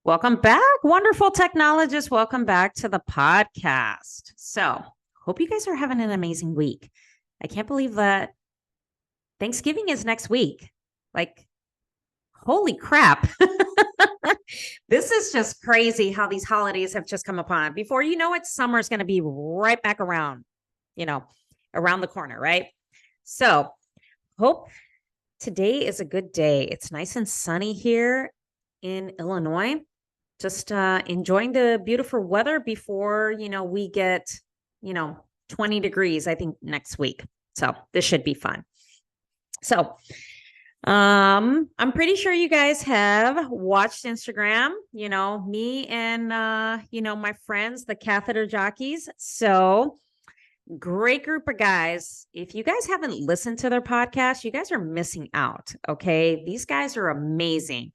Welcome back, wonderful technologists. Welcome back to the podcast. So, hope you guys are having an amazing week. I can't believe that Thanksgiving is next week. Like, holy crap. This is just crazy how these holidays have just come upon. Before you know it, summer is going to be right back around, you know, around the corner, right? So, hope today is a good day. It's nice and sunny here in Illinois. Just enjoying the beautiful weather before, we get, 20 degrees, I think, next week. So this should be fun. So I'm pretty sure you guys have watched Instagram, me and, my friends, the catheter jockeys. So great group of guys. If you guys haven't listened to their podcast, you guys are missing out. Okay. These guys are amazing.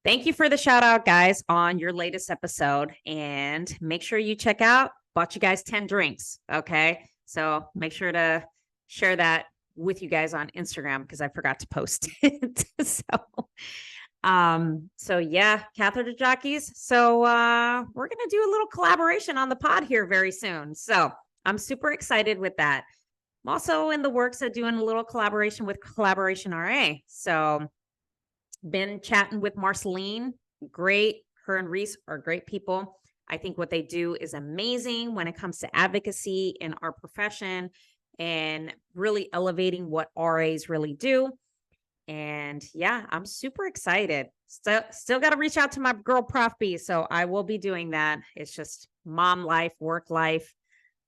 Thank you for the shout out, guys, on your latest episode. And make sure you check out, bought you guys 10 drinks. Okay. So make sure to share that with you guys on Instagram because I forgot to post it. So yeah, catheter jockeys. So we're gonna do a little collaboration on the pod here very soon. So I'm super excited with that. I'm also in the works of doing a little collaboration with Collaboration RA. So been chatting with Marceline. Great. Her and Reese are great people. I think what they do is amazing when it comes to advocacy in our profession and really elevating what RAs really do. And yeah, I'm super excited. Still got to reach out to my girl Prof B. So I will be doing that. It's just mom life, work life,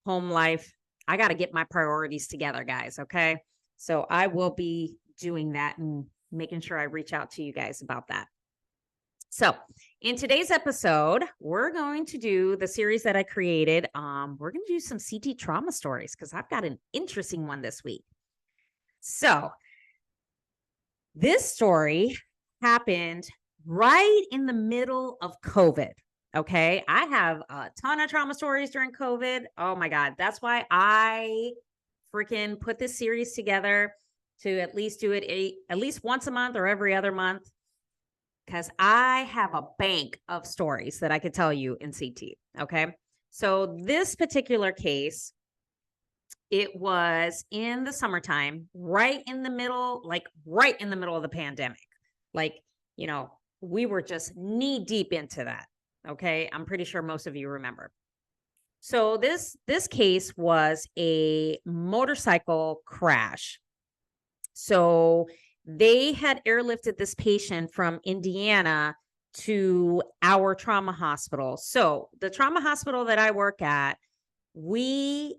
home life. I got to get my priorities together, guys. Okay. So I will be doing that and making sure I reach out to you guys about that. So in today's episode, we're going to do the series that I created. We're going to do some CT trauma stories because I've got an interesting one this week. So this story happened right in the middle of COVID. Okay. I have a ton of trauma stories during COVID. Oh my God. That's why I freaking put this series together to at least do it at least once a month or every other month, because I have a bank of stories that I could tell you in CT. Okay. So this particular case, it was in the summertime, right in the middle of the pandemic. We were just knee deep into that. Okay. I'm pretty sure most of you remember. So this case was a motorcycle crash. So they had airlifted this patient from Indiana to our trauma hospital. So the trauma hospital that I work at, we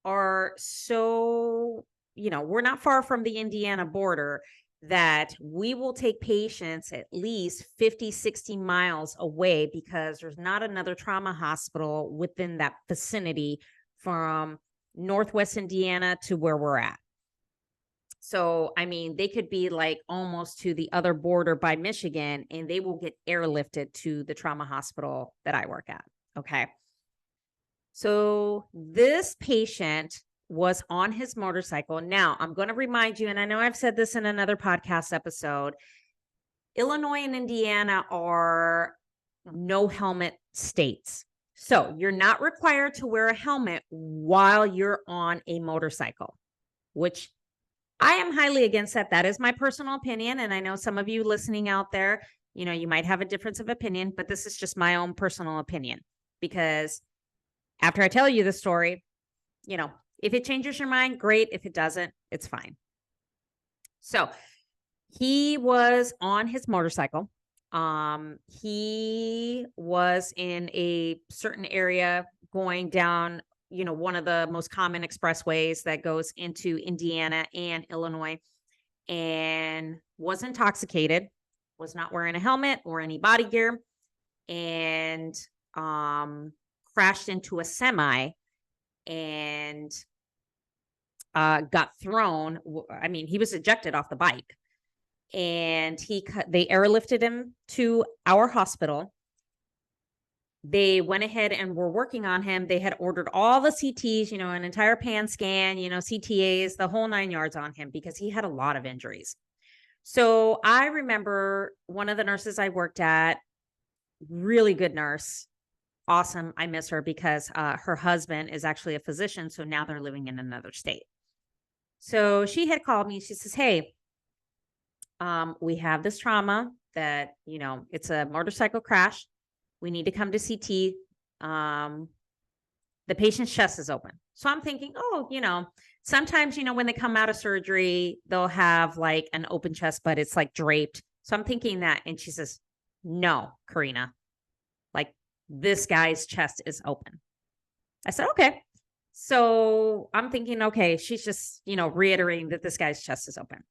are we're not far from the Indiana border, that we will take patients at least 50, 60 miles away because there's not another trauma hospital within that vicinity from Northwest Indiana to where we're at. So, I mean, they could be like almost to the other border by Michigan and they will get airlifted to the trauma hospital that I work at. Okay. So this patient was on his motorcycle. Now, I'm going to remind you, and I know I've said this in another podcast episode, Illinois and Indiana are no helmet states. So you're not required to wear a helmet while you're on a motorcycle, which I am highly against that. That is my personal opinion. And I know some of you listening out there, you might have a difference of opinion, but this is just my own personal opinion. Because after I tell you the story, if it changes your mind, great. If it doesn't, it's fine. So he was on his motorcycle. He was in a certain area going down one of the most common expressways that goes into Indiana and Illinois, and was intoxicated, was not wearing a helmet or any body gear, and crashed into a semi and got thrown. I mean, he was ejected off the bike, and they airlifted him to our hospital. They went ahead and were working on him. They had ordered all the CTs, an entire pan scan, CTAs, the whole 9 yards on him because he had a lot of injuries. So I remember one of the nurses I worked at really good nurse. Awesome. I miss her because her husband is actually a physician. So now they're living in another state. So she had called me. She says, hey, we have this trauma that, it's a motorcycle crash. We need to come to CT. The patient's chest is open. So I'm thinking, sometimes, when they come out of surgery, they'll have like an open chest, but it's like draped. So I'm thinking that. And she says, no, Karina, like this guy's chest is open. I said, okay. So I'm thinking, okay, she's just, reiterating that this guy's chest is open.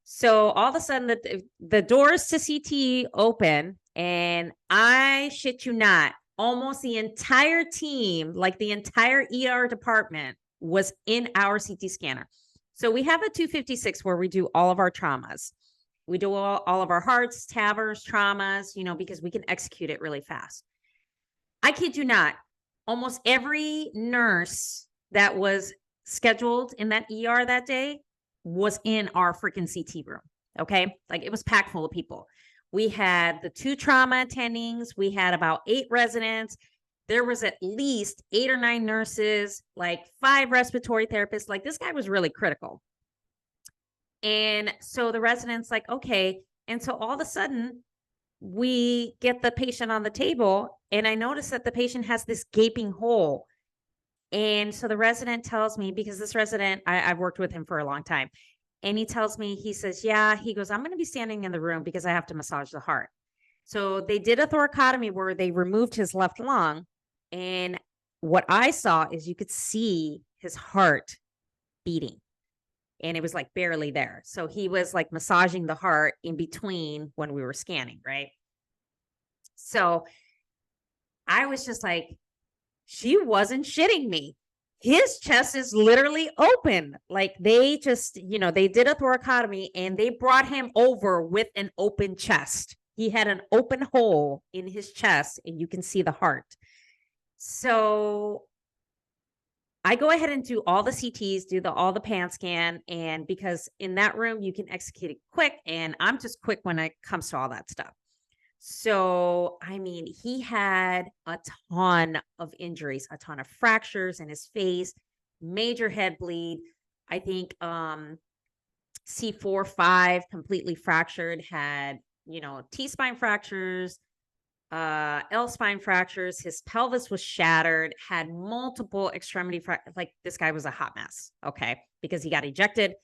So all of a sudden the doors to CT open, and I shit you not, almost the entire team, like the entire ER department, was in our CT scanner. So we have a 256 where we do all of our traumas. We do all of our hearts, TAVRs, traumas, because we can execute it really fast. I kid you not, almost every nurse that was scheduled in that ER that day was in our freaking CT room. Okay. Like it was packed full of people. We had the 2 trauma attendings. We had about 8 residents. There was at least 8 or 9 nurses, like 5 respiratory therapists. Like this guy was really critical. And so the residents like, okay. And so all of a sudden we get the patient on the table, and I notice that the patient has this gaping hole. And so the resident tells me, because this resident, I've worked with him for a long time. And he tells me, he says, yeah, he goes, I'm going to be standing in the room because I have to massage the heart. So they did a thoracotomy where they removed his left lung. And what I saw is you could see his heart beating. And it was like barely there. So he was like massaging the heart in between when we were scanning, right? So I was just like, she wasn't shitting me. His chest is literally open. Like they just, they did a thoracotomy and they brought him over with an open chest. He had an open hole in his chest and you can see the heart. So I go ahead and do all the CTs, do all the pan scan. And because in that room, you can execute it quick. And I'm just quick when it comes to all that stuff. So, I mean, he had a ton of injuries, a ton of fractures in his face, major head bleed. I think C4, 5 completely fractured, had, T-spine fractures, L-spine fractures. His pelvis was shattered, had multiple extremity fractures. Like this guy was a hot mess, okay, because he got ejected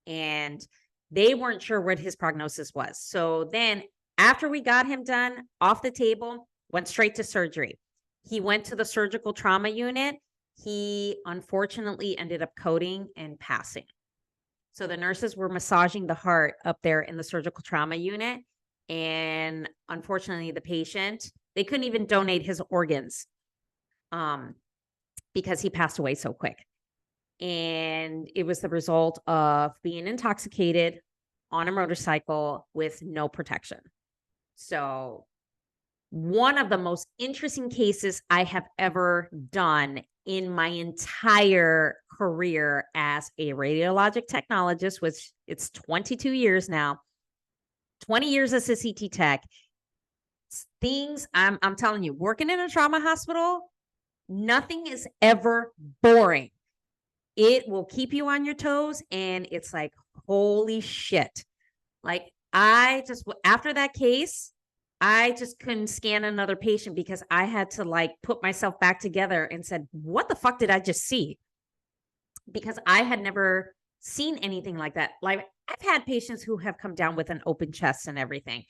and they weren't sure what his prognosis was. So then after we got him done off the table, went straight to surgery. He went to the surgical trauma unit. He unfortunately ended up coding and passing. So the nurses were massaging the heart up there in the surgical trauma unit. And unfortunately, the patient, they couldn't even donate his organs because he passed away so quick. And it was the result of being intoxicated on a motorcycle with no protection. So one of the most interesting cases I have ever done in my entire career as a radiologic technologist, which it's 22 years now, 20 years as a CT tech. Things I'm telling you, working in a trauma hospital, nothing is ever boring. It will keep you on your toes. And it's like, holy shit. Like after that case, I just couldn't scan another patient because I had to like put myself back together and said, what the fuck did I just see? Because I had never seen anything like that. Like I've had patients who have come down with an open chest and everything.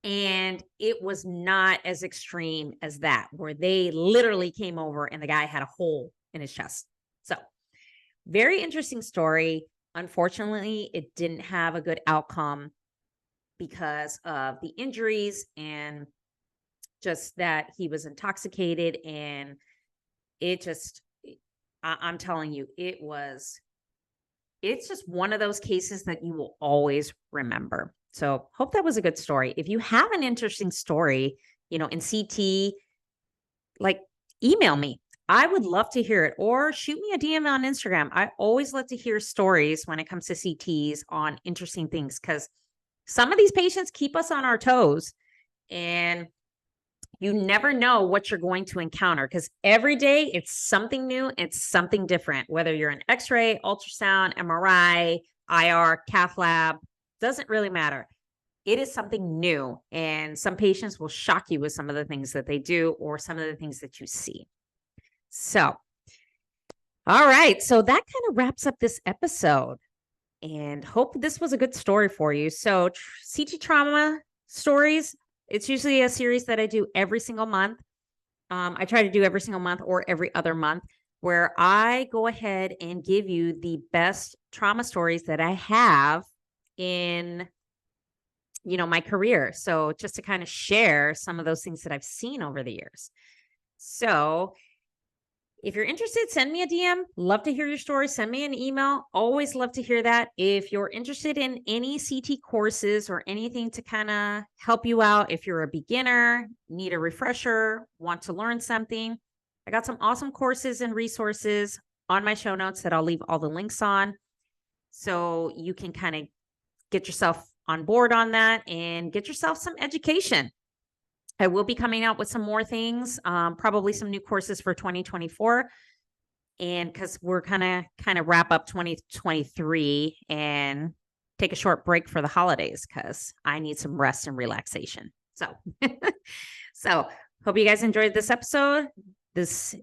And it was not as extreme as that, where they literally came over and the guy had a hole in his chest. So very interesting story. Unfortunately, it didn't have a good outcome because of the injuries and just that he was intoxicated. And it just, I'm telling you, it's just one of those cases that you will always remember. So hope that was a good story. If you have an interesting story, in CT, like email me. I would love to hear it, or shoot me a DM on Instagram. I always love to hear stories when it comes to CTs on interesting things, because some of these patients keep us on our toes. And, You never know what you're going to encounter because every day it's something new, it's something different, whether you're an X-ray, ultrasound, MRI, IR, cath lab, doesn't really matter. It is something new, and some patients will shock you with some of the things that they do or some of the things that you see. So, all right. So that kind of wraps up this episode, and hope this was a good story for you. So CT trauma stories, it's usually a series that I do every single month. I try to do every single month or every other month, where I go ahead and give you the best trauma stories that I have in my career. So just to kind of share some of those things that I've seen over the years. So if you're interested, send me a DM. Love to hear your story. Send me an email. Always love to hear that. If you're interested in any CT courses or anything to kind of help you out, if you're a beginner, need a refresher, want to learn something, I got some awesome courses and resources on my show notes that I'll leave all the links on. So you can kind of get yourself on board on that and get yourself some education. I will be coming out with some more things, probably some new courses for 2024. And because we're kind of wrap up 2023 and take a short break for the holidays because I need some rest and relaxation. So, hope you guys enjoyed this episode, this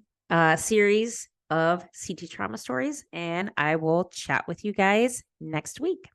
series of CT trauma stories, and I will chat with you guys next week.